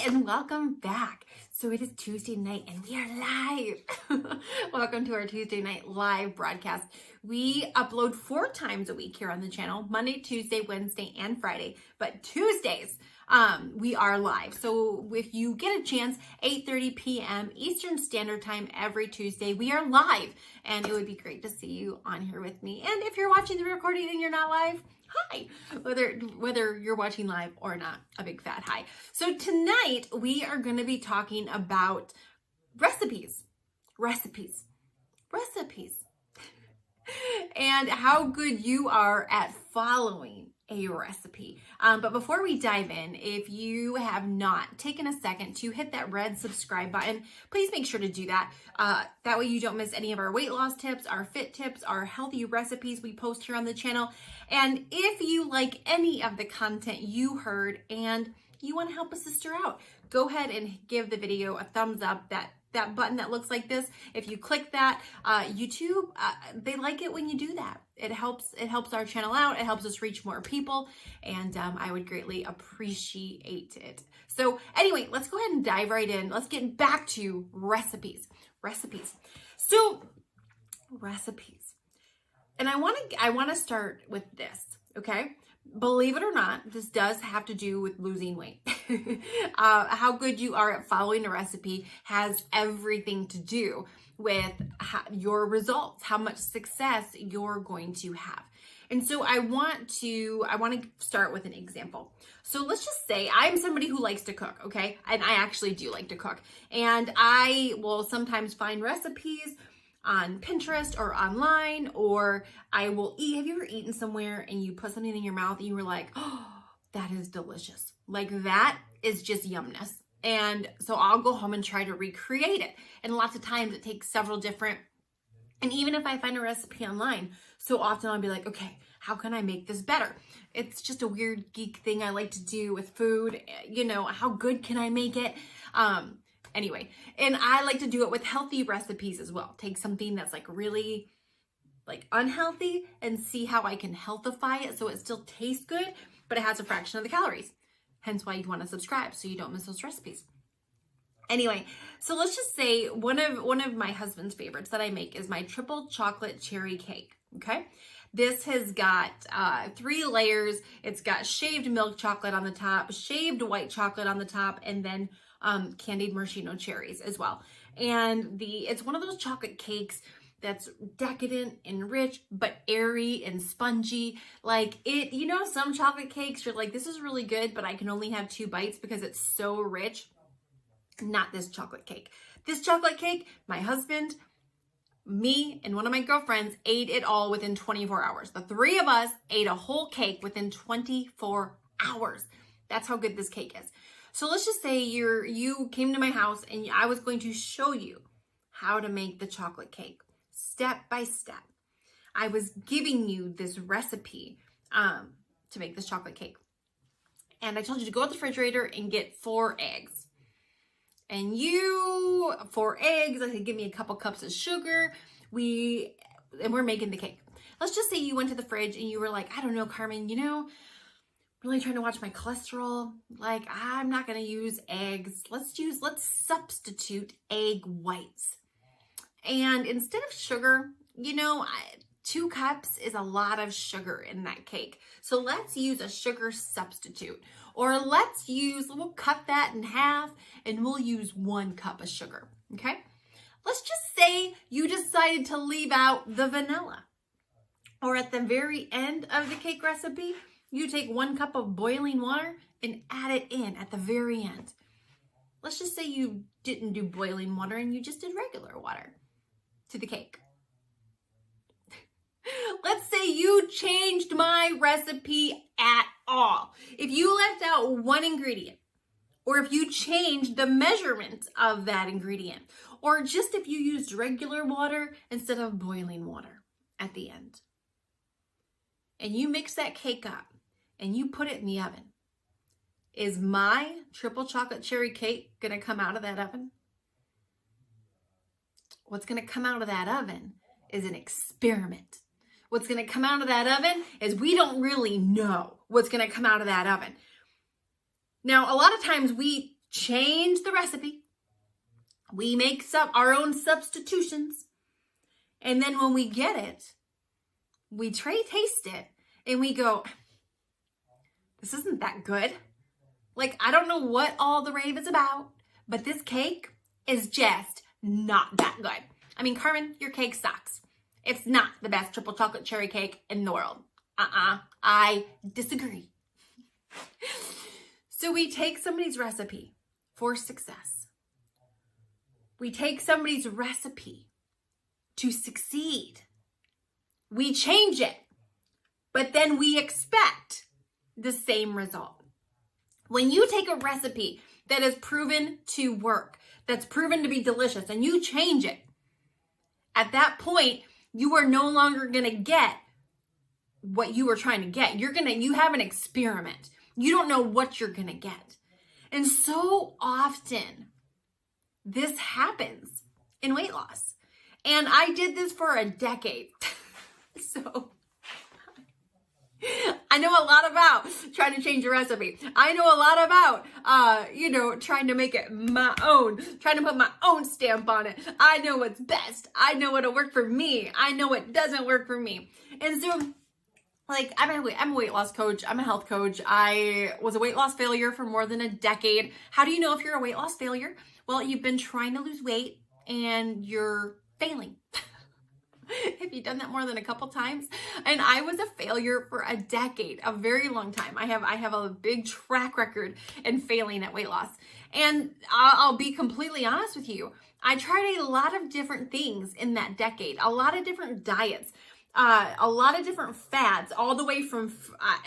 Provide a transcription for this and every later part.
and welcome back. So it is Tuesday night and we are live. Welcome to our Tuesday night live broadcast. We upload 4 times a week here on the channel, Monday, Tuesday, Wednesday, and Friday. But Tuesdays, we are live. So if you get a chance, 8:30 p.m. Eastern Standard Time every Tuesday, we are live. And it would be great to see you on here with me. And if you're watching the recording and you're not live, hi, whether you're watching live or not, a big fat hi. So tonight we are going to be talking about recipes, and how good you are at following a recipe. But before we dive in, if you have not taken a second to hit that red subscribe button, please make sure to do that. That way you don't miss any of our weight loss tips, our fit tips, our healthy recipes we post here on the channel. And if you like any of the content you heard and you want to help a sister out, go ahead and give the video a thumbs up. That button that looks like this, if you click that, YouTube, they like it when you do that. It helps our channel out. It helps us reach more people, and I would greatly appreciate it. So anyway, let's go ahead and dive right in. Let's get back to recipes. So recipes, and I want to start with this. Okay. Believe it or not, this does have to do with losing weight. How good you are at following a recipe has everything to do with your results, how much success you're going to have. And so I want to start with an example. So let's just say I'm somebody who likes to cook, okay? And I actually do like to cook. And I will sometimes find recipes on Pinterest or online, or I will eat. Have you ever eaten somewhere and you put something in your mouth and you were like, oh, that is delicious. Like that is just yumness. And so I'll go home and try to recreate it. And lots of times it takes several different, and even if I find a recipe online, so often I'll be like, okay, how can I make this better? It's just a weird geek thing I like to do with food. You know, how good can I make it? Anyway, and I like to do it with healthy recipes as well. Take something that's like really like unhealthy and see how I can healthify it so it still tastes good, but it has a fraction of the calories. Hence why you want to subscribe so you don't miss those recipes. Anyway, so let's just say one of my husband's favorites that I make is my triple chocolate cherry cake. Okay. This has got 3 layers. It's got shaved milk chocolate on the top, shaved white chocolate on the top, and then candied maraschino cherries as well. And it's one of those chocolate cakes that's decadent and rich, but airy and spongy. Like it, you know, some chocolate cakes, you're like, this is really good, but I can only have 2 bites because it's so rich. Not this chocolate cake. This chocolate cake, my husband, me, and one of my girlfriends ate it all within 24 hours. The 3 of us ate a whole cake within 24 hours. That's how good this cake is. So let's just say you came to my house and I was going to show you how to make the chocolate cake step by step. I was giving you this recipe to make this chocolate cake. And I told you to go to the refrigerator and get 4 eggs. And 4 eggs, I said, give me a couple cups of sugar. And we're making the cake. Let's just say you went to the fridge and you were like, I don't know, Carmen, you know, really trying to watch my cholesterol. Like, I'm not going to use eggs. Let's substitute egg whites. And instead of sugar, you know, 2 cups is a lot of sugar in that cake. So let's use a sugar substitute, or we'll cut that in half and we'll use 1 cup of sugar. Okay. Let's just say you decided to leave out the vanilla, or at the very end of the cake recipe, you take 1 cup of boiling water and add it in at the very end. Let's just say you didn't do boiling water and you just did regular water to the cake. Let's say you changed my recipe at all. If you left out 1 ingredient, or if you changed the measurement of that ingredient, or just if you used regular water instead of boiling water at the end, and you mix that cake up, and you put it in the oven, is my triple chocolate cherry cake going to come out of that oven? What's going to come out of that oven is an experiment. What's going to come out of that oven is we don't really know what's going to come out of that oven. Now, a lot of times we change the recipe. We make our own substitutions. And then when we get it, we taste it and we go, this isn't that good. Like, I don't know what all the rave is about, but this cake is just not that good. I mean, Carmen, your cake sucks. It's not the best triple chocolate cherry cake in the world. I disagree. So we take somebody's recipe for success. We take somebody's recipe to succeed. We change it, but then we expect the same result. When you take a recipe that is proven to work, that's proven to be delicious, and you change it, at that point, you are no longer going to get what you were trying to get. You have an experiment. You don't know what you're going to get. And so often, this happens in weight loss. And I did this for a decade. So I know a lot about trying to change a recipe. I know a lot about, trying to make it my own, trying to put my own stamp on it. I know what's best. I know what'll work for me. I know what doesn't work for me. And so, like, I'm a weight loss coach. I'm a health coach. I was a weight loss failure for more than a decade. How do you know if you're a weight loss failure? Well, you've been trying to lose weight and you're failing. Have you done that more than a couple times? And I was a failure for a decade, a very long time. I have a big track record in failing at weight loss. And I'll be completely honest with you. I tried a lot of different things in that decade, a lot of different diets, a lot of different fads, all the way from,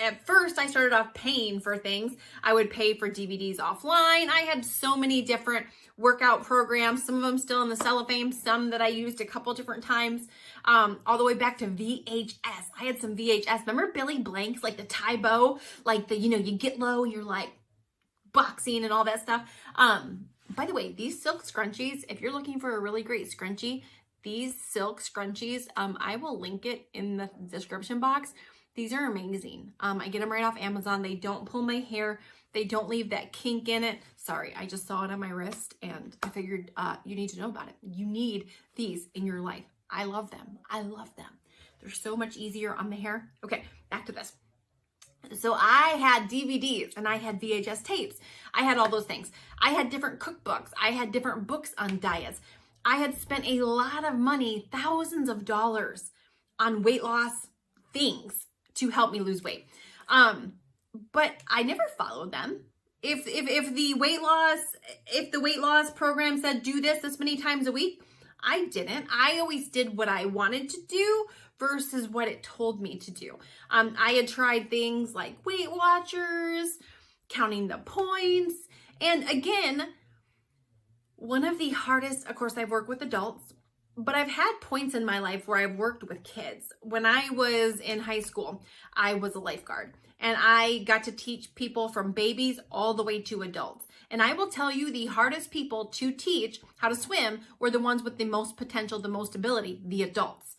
at first I started off paying for things. I would pay for DVDs offline. I had so many different workout programs, some of them still in the cellophane, some that I used a couple different times, all the way back to VHS. I had some VHS. Remember Billy Blanks, like the Tae Bo, like the, you get low and you're like boxing and all that stuff. By the way, these silk scrunchies, if you're looking for a really great scrunchie, these silk scrunchies, I will link it in the description box. These are amazing. I get them right off Amazon. They don't pull my hair. They don't leave that kink in it. Sorry, I just saw it on my wrist and I figured you need to know about it. You need these in your life. I love them. I love them. They're so much easier on the hair. Okay, back to this. So I had DVDs and I had VHS tapes. I had all those things. I had different cookbooks. I had different books on diets. I had spent a lot of money, thousands of dollars on weight loss things to help me lose weight. But I never followed them. If the weight loss program said do this many times a week, I didn't. I always did what I wanted to do versus what it told me to do. I had tried things like Weight Watchers, counting the points, and again, one of the hardest, of course, I've worked with adults, but I've had points in my life where I've worked with kids. When I was in high school, I was a lifeguard and I got to teach people from babies all the way to adults. And I will tell you, the hardest people to teach how to swim were the ones with the most potential, the most ability, the adults,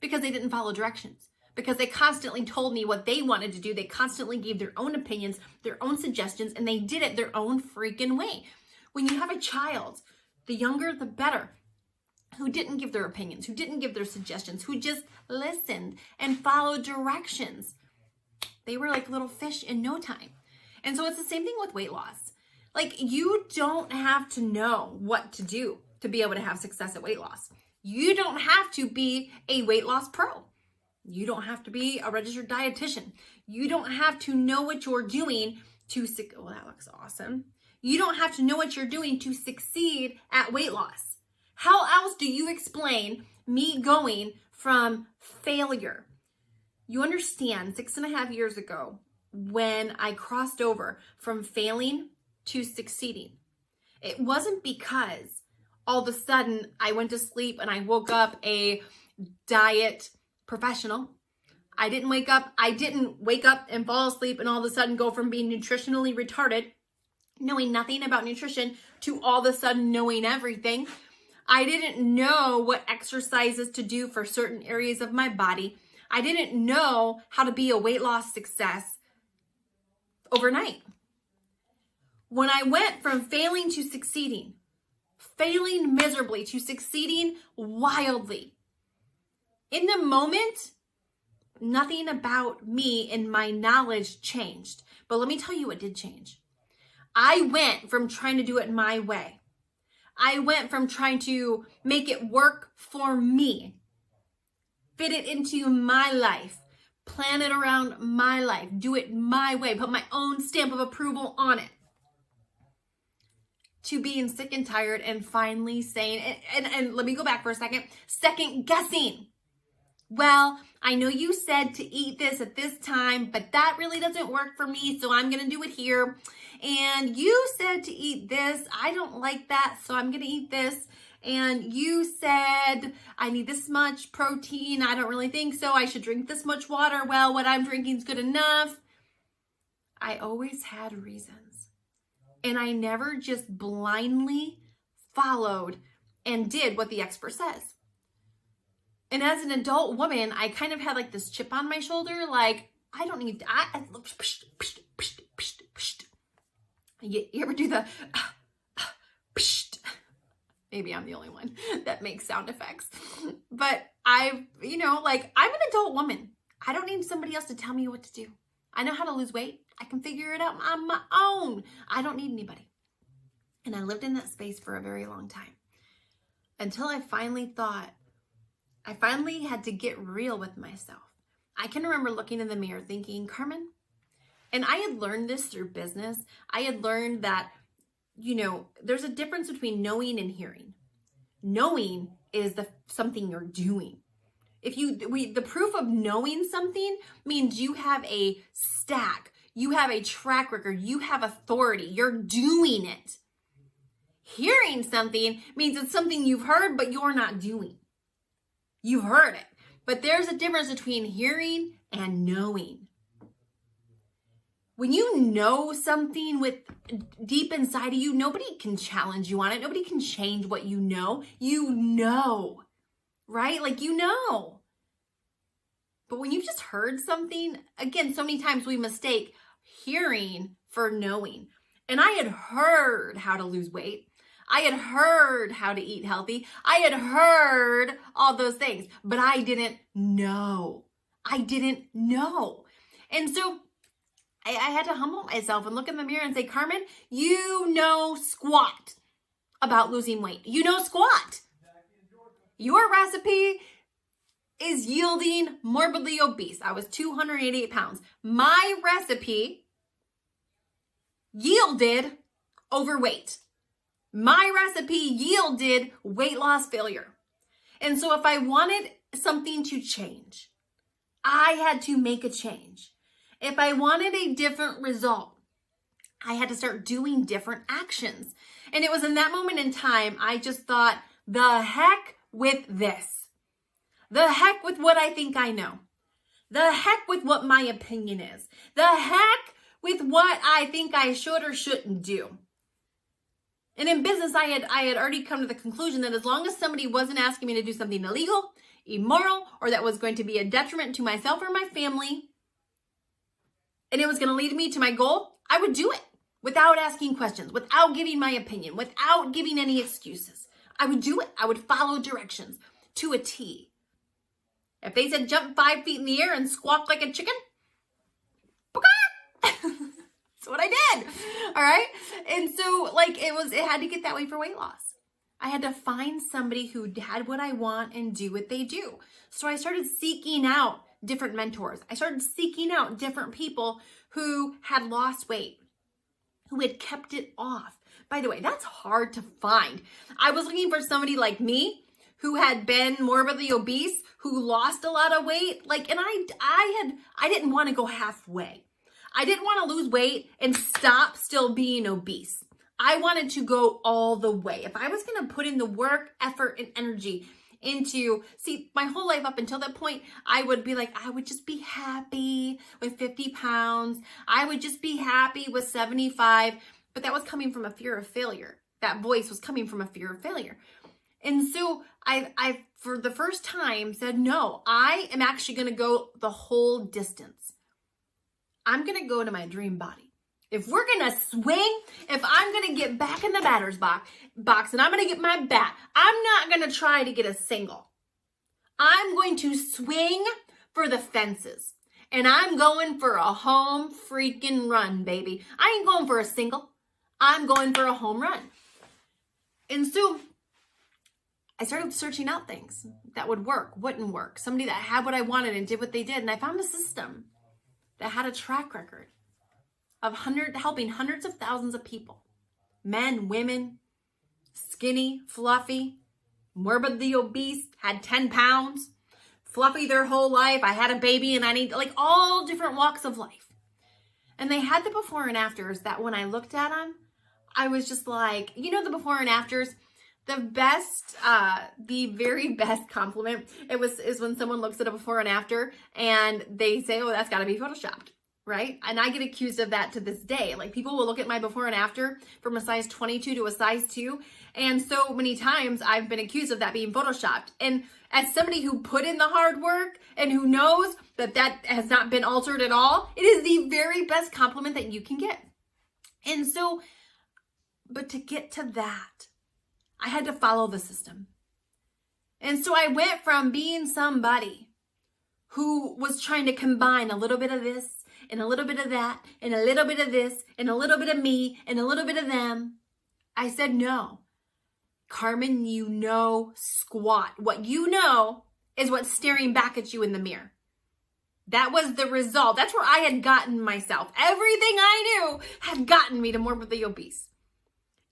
because they didn't follow directions, because they constantly told me what they wanted to do. They constantly gave their own opinions, their own suggestions, and they did it their own freaking way. When you have a child, the younger, the better, who didn't give their opinions, who didn't give their suggestions, who just listened and followed directions, they were like little fish in no time. And so it's the same thing with weight loss. Like, you don't have to know what to do to be able to have success at weight loss. You don't have to be a weight loss pro. You don't have to be a registered dietitian. You don't have to know what you're doing to, oh, that looks awesome. You don't have to know what you're doing to succeed at weight loss. How else do you explain me going from failure? You understand, 6.5 years ago, when I crossed over from failing to succeeding, it wasn't because all of a sudden I went to sleep and I woke up a diet professional. I didn't wake up and fall asleep and all of a sudden go from being nutritionally retarded, knowing nothing about nutrition, to all of a sudden knowing everything. I didn't know what exercises to do for certain areas of my body. I didn't know how to be a weight loss success overnight. When I went from failing to succeeding, failing miserably to succeeding wildly, in the moment, nothing about me and my knowledge changed. But let me tell you what did change. I went from trying to do it my way. I went from trying to make it work for me, fit it into my life, plan it around my life, do it my way, put my own stamp of approval on it, to being sick and tired and finally saying, and let me go back for a second, second guessing. Well, I know you said to eat this at this time, but that really doesn't work for me, so I'm going to do it here. And you said to eat this. I don't like that, so I'm going to eat this. And you said I need this much protein. I don't really think so. I should drink this much water. Well, what I'm drinking is good enough. I always had reasons. And I never just blindly followed and did what the expert says. And as an adult woman, I kind of had like this chip on my shoulder, like, I don't need, you ever do the, maybe I'm the only one that makes sound effects, but I'm an adult woman. I don't need somebody else to tell me what to do. I know how to lose weight. I can figure it out on my own. I don't need anybody. And I lived in that space for a very long time until I finally had to get real with myself. I can remember looking in the mirror thinking, Carmen, and I had learned this through business. I had learned that, there's a difference between knowing and hearing. Knowing is something you're doing. The proof of knowing something means you have a stack, you have a track record, you have authority, you're doing it. Hearing something means it's something you've heard, but you're not doing. You've heard it, but there's a difference between hearing and knowing. When you know something with deep inside of you, nobody can challenge you on it. Nobody can change what you know. You know, right? Like you know. But when you've just heard something, again, so many times we mistake hearing for knowing. And I had heard how to lose weight. I had heard how to eat healthy. I had heard all those things, but I didn't know. And so I had to humble myself and look in the mirror and say, Carmen, you know squat about losing weight. You know squat. Your recipe is yielding morbidly obese. I was 288 pounds. My recipe yielded overweight. My recipe yielded weight loss failure. And so if I wanted something to change, I had to make a change. If I wanted a different result, I had to start doing different actions. And it was in that moment in time, I just thought, the heck with this. The heck with what I think I know. The heck with what my opinion is. The heck with what I think I should or shouldn't do. And in business, I had already come to the conclusion that as long as somebody wasn't asking me to do something illegal, immoral, or that was going to be a detriment to myself or my family, and it was going to lead me to my goal, I would do it without asking questions, without giving my opinion, without giving any excuses. I would do it. I would follow directions to a T. If they said jump 5 feet in the air and squawk like a chicken, that's what I did. All right. And so it had to get that way for weight loss. I had to find somebody who had what I want and do what they do. So I started seeking out different mentors. I started seeking out different people who had lost weight, who had kept it off. By the way, that's hard to find. I was looking for somebody like me who had been morbidly obese, who lost a lot of weight. And I didn't want to go halfway. I didn't want to lose weight and stop still being obese. I wanted to go all the way. If I was going to put in the work, effort, and energy my whole life up until that point, I would be like, I would just be happy with 50 pounds. I would just be happy with 75. But that was coming from a fear of failure. That voice was coming from a fear of failure. And so I for the first time said, no, I am actually going to go the whole distance. I'm going to go to my dream body. If we're going to swing, if I'm going to get back in the batter's box and I'm going to get my bat, I'm not going to try to get a single. I'm going to swing for the fences. And I'm going for a home freaking run, baby. I ain't going for a single. I'm going for a home run. And so I started searching out things that would work, wouldn't work. Somebody that had what I wanted and did what they did. And I found a system that had a track record of helping hundreds of thousands of people. Men, women, skinny, fluffy, morbidly obese, had 10 pounds, fluffy their whole life. I had a baby and I need, like, all different walks of life. And they had the before and afters that when I looked at them, I was just like, you know, the before and afters, the very best compliment is when someone looks at a before and after and they say, oh, that's got to be photoshopped, right? And I get accused of that to this day. Like, people will look at my before and after from a size 22 to a size 2. And so many times I've been accused of that being photoshopped. And as somebody who put in the hard work and who knows that that has not been altered at all, it is the very best compliment that you can get. And so, but to get to that, I had to follow the system. And so I went from being somebody who was trying to combine a little bit of this and a little bit of that and a little bit of this and a little bit of me and a little bit of them. I said, no, Carmen, you know squat. What you know is what's staring back at you in the mirror. That was the result. That's where I had gotten myself. Everything I knew had gotten me to morbidly obese.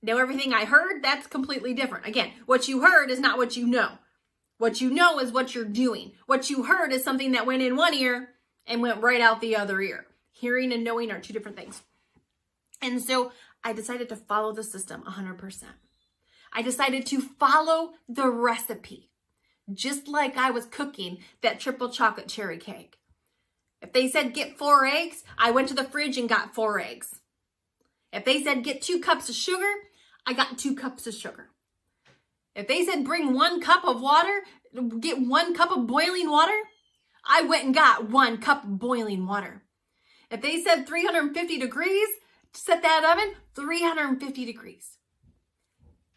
Now, everything I heard, that's completely different. Again, what you heard is not what you know. What you know is what you're doing. What you heard is something that went in one ear and went right out the other ear. Hearing and knowing are two different things. And so I decided to follow the system 100%. I decided to follow the recipe, just like I was cooking that triple chocolate cherry cake. If they said get 4 eggs, I went to the fridge and got 4 eggs. If they said get 2 cups of sugar, I got 2 cups of sugar. If they said bring 1 cup of water, get 1 cup of boiling water, I went and got 1 cup of boiling water. If they said 350 degrees, set that oven, 350 degrees.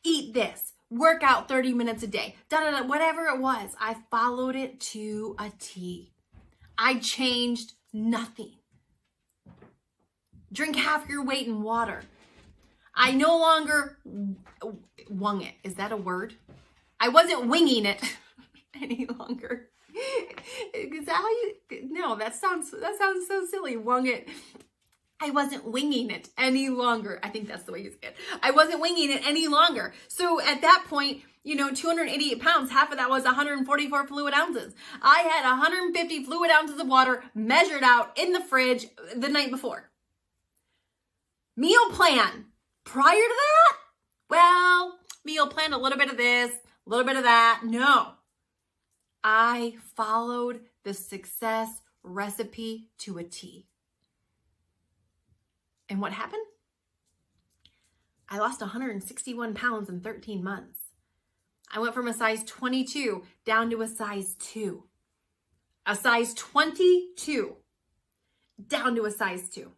Eat this, work out 30 minutes a day, whatever it was, I followed it to a T. I changed nothing. Drink half your weight in water. I no longer wung it. Is that a word? I wasn't winging it any longer. Is that how you? No, that sounds so silly. Wung it. I wasn't winging it any longer. I think that's the way you say it. I wasn't winging it any longer. So at that point, 288 pounds, half of that was 144 fluid ounces. I had 150 fluid ounces of water measured out in the fridge the night before. Meal plan. Prior to that, well, meal plan, a little bit of this, a little bit of that. No. I followed the success recipe to a T. And what happened? I lost 161 pounds in 13 months. I went from a size 22 down to a size 2. A size 22 down to a size 2.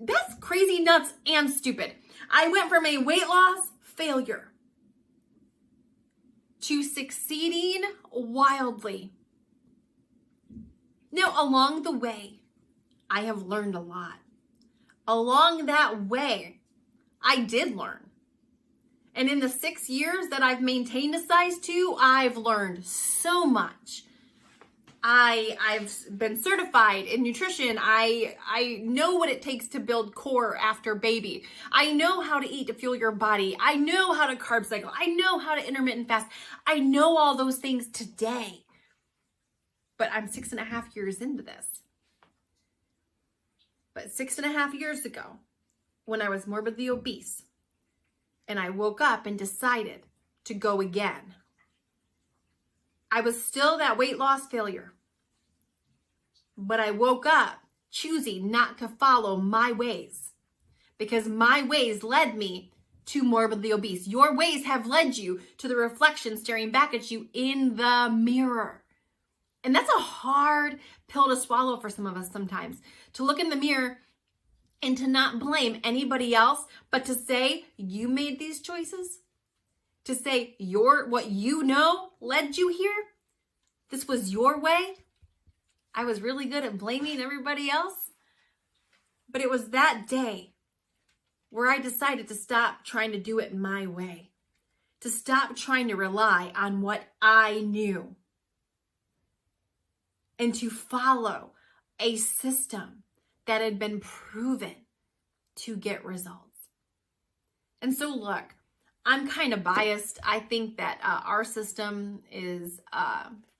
That's crazy, nuts, and stupid. I went from a weight loss failure to succeeding wildly. Now, along the way, I have learned a lot. Along that way, I did learn. And in the 6 years that I've maintained a size 2, I've learned so much. I've been certified in nutrition. I know what it takes to build core after baby. I know how to eat to fuel your body. I know how to carb cycle. I know how to intermittent fast. I know all those things today. But I'm 6.5 years into this. But 6.5 years ago, when I was morbidly obese, and I woke up and decided to go again, I was still that weight loss failure. But I woke up choosing not to follow my ways, because my ways led me to morbidly obese. Your ways have led you to the reflection staring back at you in the mirror. And that's a hard pill to swallow for some of us sometimes, to look in the mirror and to not blame anybody else, but to say, you made these choices, to say what you know led you here. This was your way. I was really good at blaming everybody else. But it was that day where I decided to stop trying to do it my way, to stop trying to rely on what I knew, and to follow a system that had been proven to get results. And so look, I'm kind of biased. I think that our system is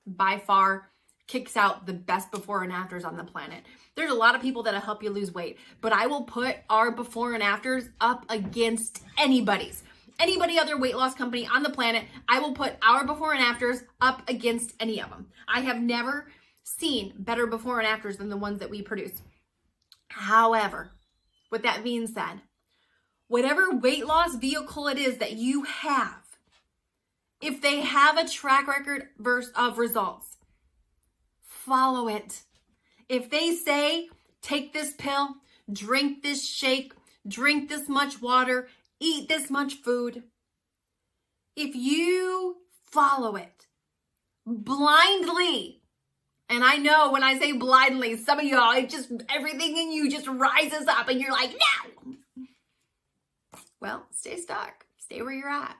by far kicks out the best before and afters on the planet. There's a lot of people that'll help you lose weight, but I will put our before and afters up against anybody other weight loss company on the planet. I will put our before and afters up against any of them. I have never seen better before and afters than the ones that we produce. However, with that being said, whatever weight loss vehicle it is that you have, if they have a track record of results, follow it. If they say, take this pill, drink this shake, drink this much water, eat this much food, if you follow it blindly, and I know when I say blindly, some of y'all, everything in you just rises up and you're like, no. Well, stay stuck. Stay where you're at.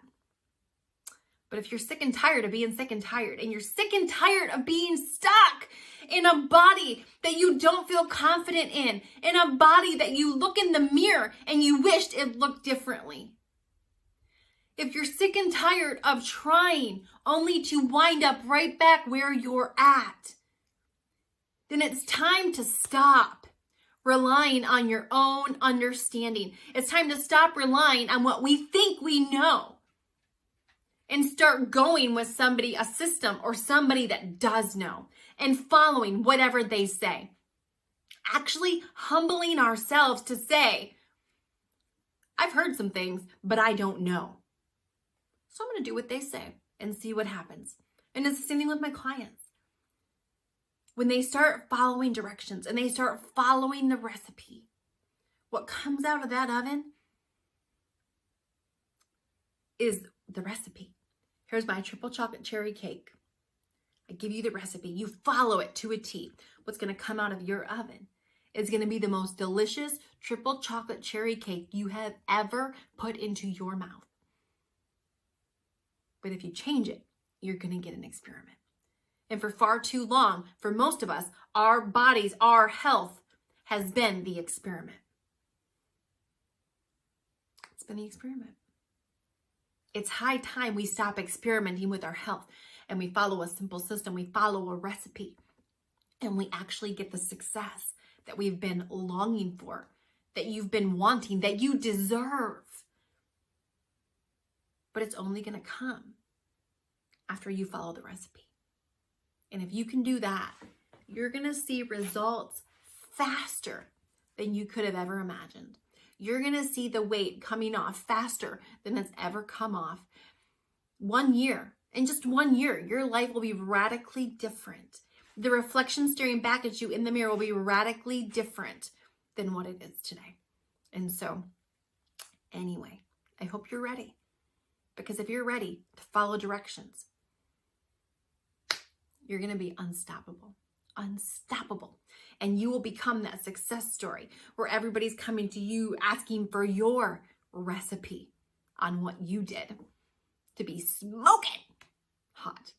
But if you're sick and tired of being sick and tired, and you're sick and tired of being stuck in a body that you don't feel confident in a body that you look in the mirror and you wished it looked differently, if you're sick and tired of trying only to wind up right back where you're at, then it's time to stop relying on your own understanding. It's time to stop relying on what we think we know and start going with somebody, a system, or somebody that does know, and following whatever they say. Actually humbling ourselves to say, I've heard some things, but I don't know. So I'm going to do what they say and see what happens. And it's the same thing with my clients. When they start following directions and they start following the recipe, what comes out of that oven is the recipe. Here's my triple chocolate cherry cake. I give you the recipe. You follow it to a T. What's going to come out of your oven is going to be the most delicious triple chocolate cherry cake you have ever put into your mouth. But if you change it, you're going to get an experiment. And for far too long, for most of us, our bodies, our health has been the experiment. It's been the experiment. It's high time we stop experimenting with our health and we follow a simple system. We follow a recipe and we actually get the success that we've been longing for, that you've been wanting, that you deserve. But it's only going to come after you follow the recipe. And if you can do that, you're going to see results faster than you could have ever imagined. You're going to see the weight coming off faster than it's ever come off. 1 year, in just 1 year, your life will be radically different. The reflection staring back at you in the mirror will be radically different than what it is today. And so, anyway, I hope you're ready. Because if you're ready to follow directions, you're going to be unstoppable. Unstoppable. And you will become that success story where everybody's coming to you asking for your recipe on what you did to be smoking hot,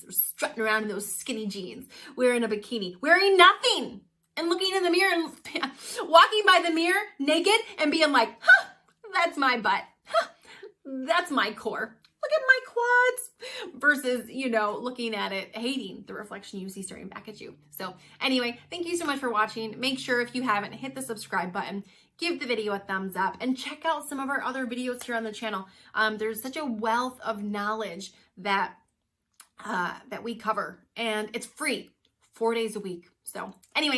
strutting around in those skinny jeans, wearing a bikini, wearing nothing, and looking in the mirror and walking by the mirror naked and being like, huh, that's my butt. Huh, that's my core. Look at my quads, versus, looking at it, hating the reflection you see staring back at you. So anyway, thank you so much for watching. Make sure if you haven't, hit the subscribe button, give the video a thumbs up, and check out some of our other videos here on the channel. There's such a wealth of knowledge that we cover, and it's free 4 days a week. So anyway,